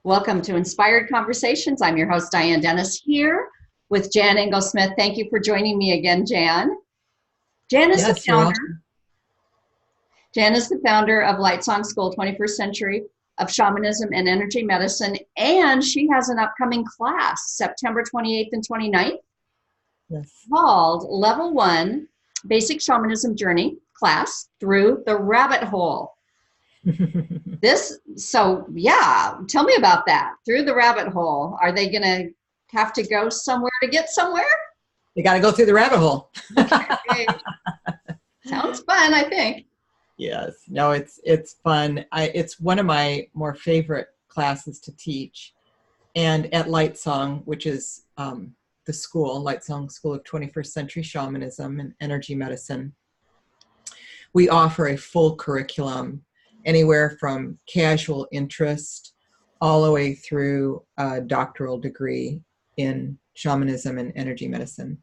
Welcome to Inspired Conversations. I'm your host, Diane Dennis, here with Jan Inglesmith. Thank you for joining me again, Jan. Jan is the Yes, you're founder. welcome. Jan is the founder of Lightsong School, 21st Century of Shamanism and Energy Medicine, and she has an upcoming class, September 28th and 29th, Yes. called Level 1 Basic Shamanism Journey class through the rabbit hole. Tell me about that. Through the rabbit hole. Are they going to have to go somewhere to get somewhere? You got to go through the rabbit hole. Okay. Sounds fun, I think. Yes. No, it's fun. It's one of my more favorite classes to teach. And at Lightsong, which is the school, Lightsong School of 21st Century Shamanism and Energy Medicine, we offer a full curriculum, anywhere from casual interest all the way through a doctoral degree in shamanism and energy medicine.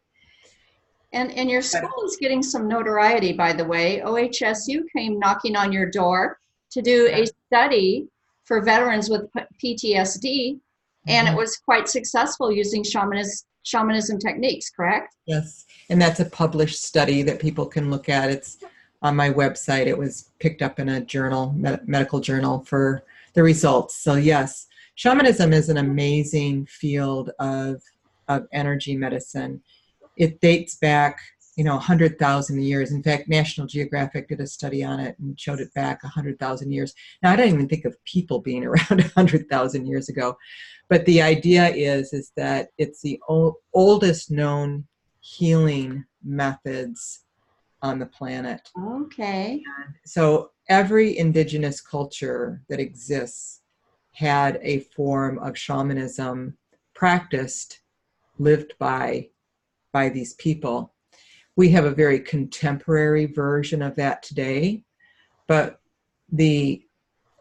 And your school is getting some notoriety, by the way. OHSU came knocking on your door to do a study for veterans with PTSD, and it was quite successful using shamanism techniques, correct? Yes, and that's a published study that people can look at. It's on my website. It was picked up in a journal, medical journal, for the results. So yes, shamanism is an amazing field of energy medicine. It dates back, 100,000 years. In fact, National Geographic did a study on it and showed it back 100,000 years. Now, I don't even think of people being around 100,000 years ago, but the idea is that it's the oldest known healing methods on the planet. Okay. So every indigenous culture that exists had a form of shamanism practiced, lived by these people. We have a very contemporary version of that today, but the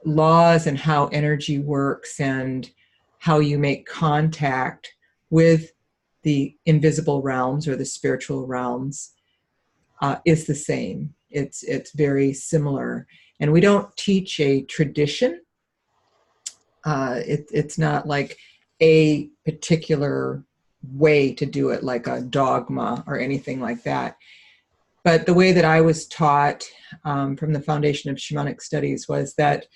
laws and how energy works and how you make contact with the invisible realms or the spiritual realms is the same. It's very similar. And we don't teach a tradition. It's not like a particular way to do it, like a dogma or anything like that. But the way that I was taught from the Foundation of Shamanic Studies was that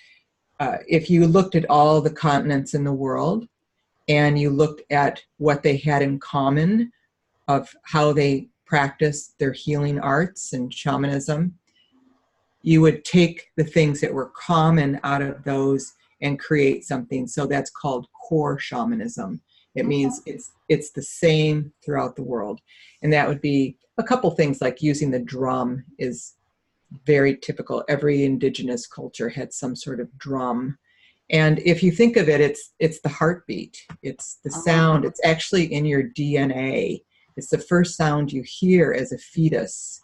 if you looked at all the continents in the world and you looked at what they had in common of how they practiced their healing arts and shamanism, you would take the things that were common out of those and create something. So that's called core shamanism. It means it's the same throughout the world. And that would be a couple things, like using the drum is very typical. Every indigenous culture had some sort of drum. And if you think of it, it's the heartbeat. It's the sound. It's actually in your DNA. It's the first sound you hear as a fetus.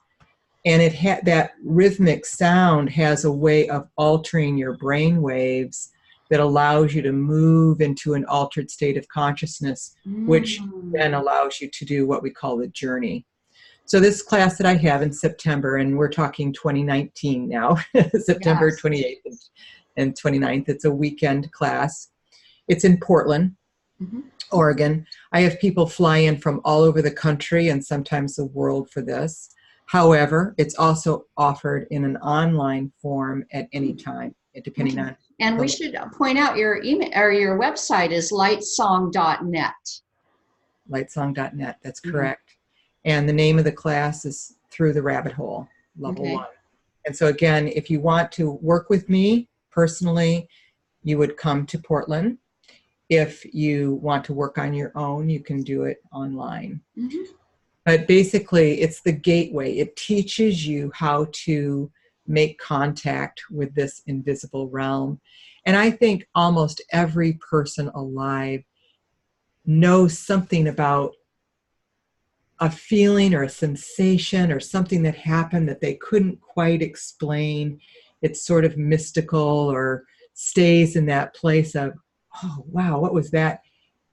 And that rhythmic sound has a way of altering your brain waves that allows you to move into an altered state of consciousness, which then allows you to do what we call the journey. So this class that I have in September, and we're talking 2019 now, September 28th and 29th, it's a weekend class. It's in Portland, Oregon. I have people fly in from all over the country and sometimes the world for this. However, it's also offered in an online form at any time, depending on. And we should point out your email or your website is lightsong.net. Lightsong.net, that's correct. And the name of the class is Through the Rabbit Hole, Level 1. And so again, if you want to work with me personally, you would come to Portland. If you want to work on your own, you can do it online. But basically, it's the gateway. It teaches you how to make contact with this invisible realm. And I think almost every person alive knows something about a feeling or a sensation or something that happened that they couldn't quite explain. It's sort of mystical or stays in that place of, oh, wow, what was that?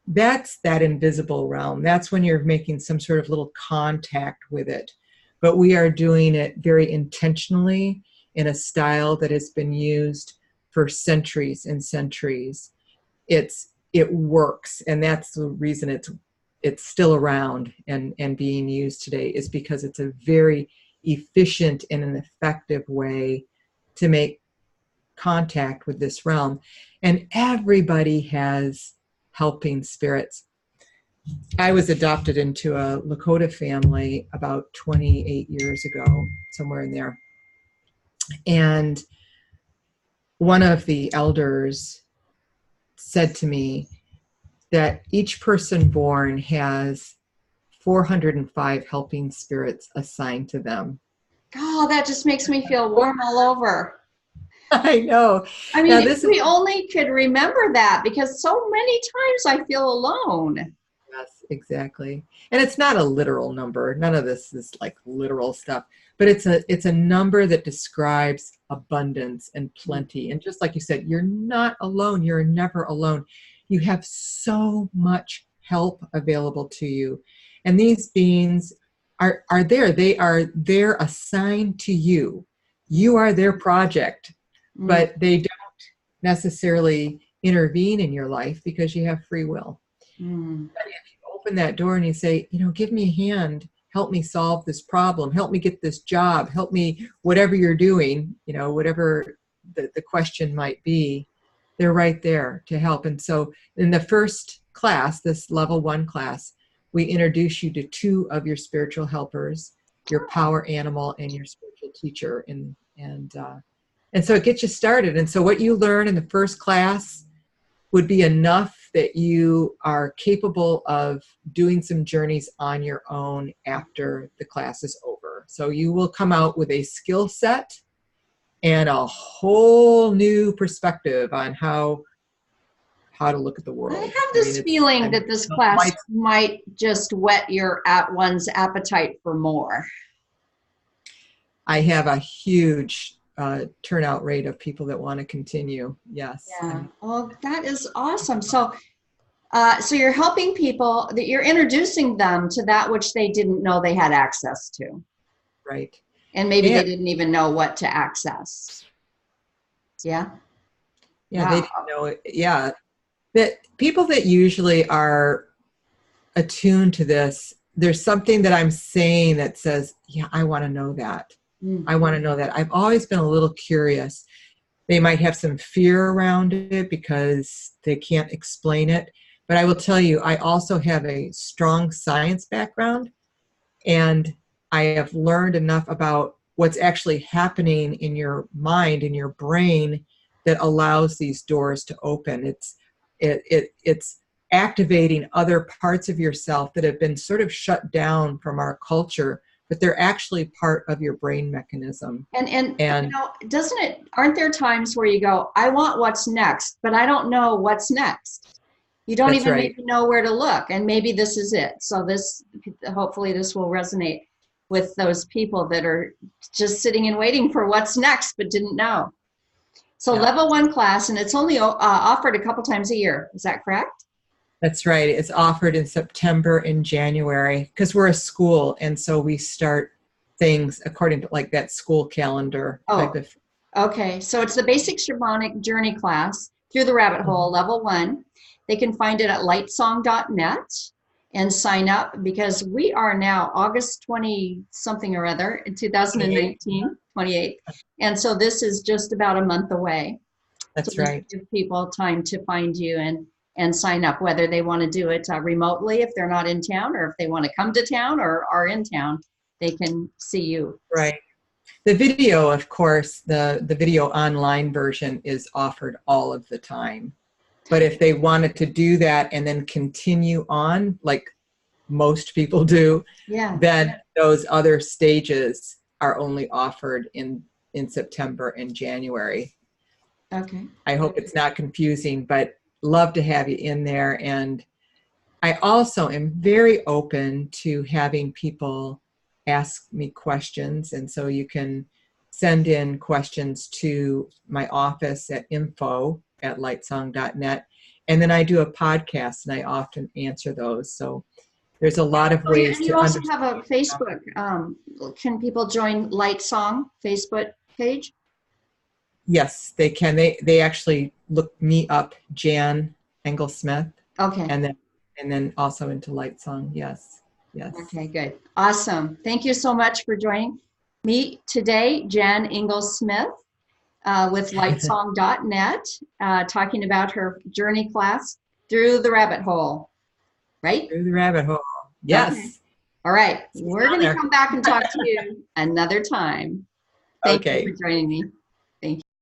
That's that invisible realm. That's when you're making some sort of little contact with it. But we are doing it very intentionally in a style that has been used for centuries and centuries. it works, and that's the reason it's still around and being used today, is because it's a very efficient and an effective way to make contact with this realm. And everybody has helping spirits. I was adopted into a Lakota family about 28 years ago, somewhere in there. And one of the elders said to me that each person born has 405 helping spirits assigned to them. Oh, that just makes me feel warm all over. I know. I mean, Now, if we only could remember that, because so many times I feel alone. Yes, exactly. And it's not a literal number. None of this is like literal stuff, but it's a number that describes abundance and plenty. And just like you said, you're not alone. You're never alone. You have so much help available to you. And these beings are there. They're assigned to you. You are their project, but they don't necessarily intervene in your life because you have free will. But if you open that door and you say, give me a hand, help me solve this problem, help me get this job, help me, whatever you're doing, whatever the question might be, they're right there to help. And so in the first class, this level 1 class, we introduce you to 2 of your spiritual helpers, your power animal and your spiritual teacher. And so it gets you started. And so what you learn in the first class would be enough that you are capable of doing some journeys on your own after the class is over. So you will come out with a skill set and a whole new perspective on how to look at the world. I have this feeling that this class might just whet one's appetite for more. I have a huge turnout rate of people that want to continue. Yes. Yeah. Well, that is awesome. So you're helping people, that you're introducing them to that which they didn't know they had access to. Right. And maybe they didn't even know what to access. Yeah. Yeah. Wow. They didn't know it. Yeah. That people that usually are attuned to this, there's something that I'm saying that says, yeah, I want to know that. I want to know that. I've always been a little curious. They might have some fear around it because they can't explain it. But I will tell you, I also have a strong science background, and I have learned enough about what's actually happening in your mind, in your brain, that allows these doors to open. It's activating other parts of yourself that have been sort of shut down from our culture, but they're actually part of your brain mechanism. And aren't there times where you go, I want what's next, but I don't know what's next. You don't even maybe know where to look, and maybe this is it. So hopefully this will resonate with those people that are just sitting and waiting for what's next, but didn't know. So level 1 class, and it's only offered a couple times a year. Is that correct? That's right. It's offered in September and January because we're a school, and so we start things according to like that school calendar type of. Okay, so it's the basic shamanic journey class through the rabbit hole, level 1. They can find it at lightsong.net and sign up, because we are now August 20 something or other in 2019, 28. And so this is just about a month away. That's so right. Give people time to find you and sign up, whether they want to do it remotely if they're not in town, or if they want to come to town or are in town, they can see you. Right. The video, of course, the video online version is offered all of the time. But if they wanted to do that and then continue on, like most people do, then those other stages are only offered in September and January. Okay. I hope it's not confusing, but love to have you in there. And I also am very open to having people ask me questions. And so you can send in questions to my office at info@lightsong.net. And then I do a podcast and I often answer those. So there's a lot of ways to you also have a Facebook. Can people join Light Song Facebook page? Yes, they can. They actually look me up, Jan Engel Smith, Okay. and then also into Light Song. Yes. Yes. Okay, good. Awesome. Thank you so much for joining me today, Jan Ingalls Smith, with lightsong.net, talking about her journey class through the rabbit hole, right? Through the rabbit hole. Okay. Yes. All right. See you We're down going to there. come back and talk to you another time. Thank you Okay. for joining me.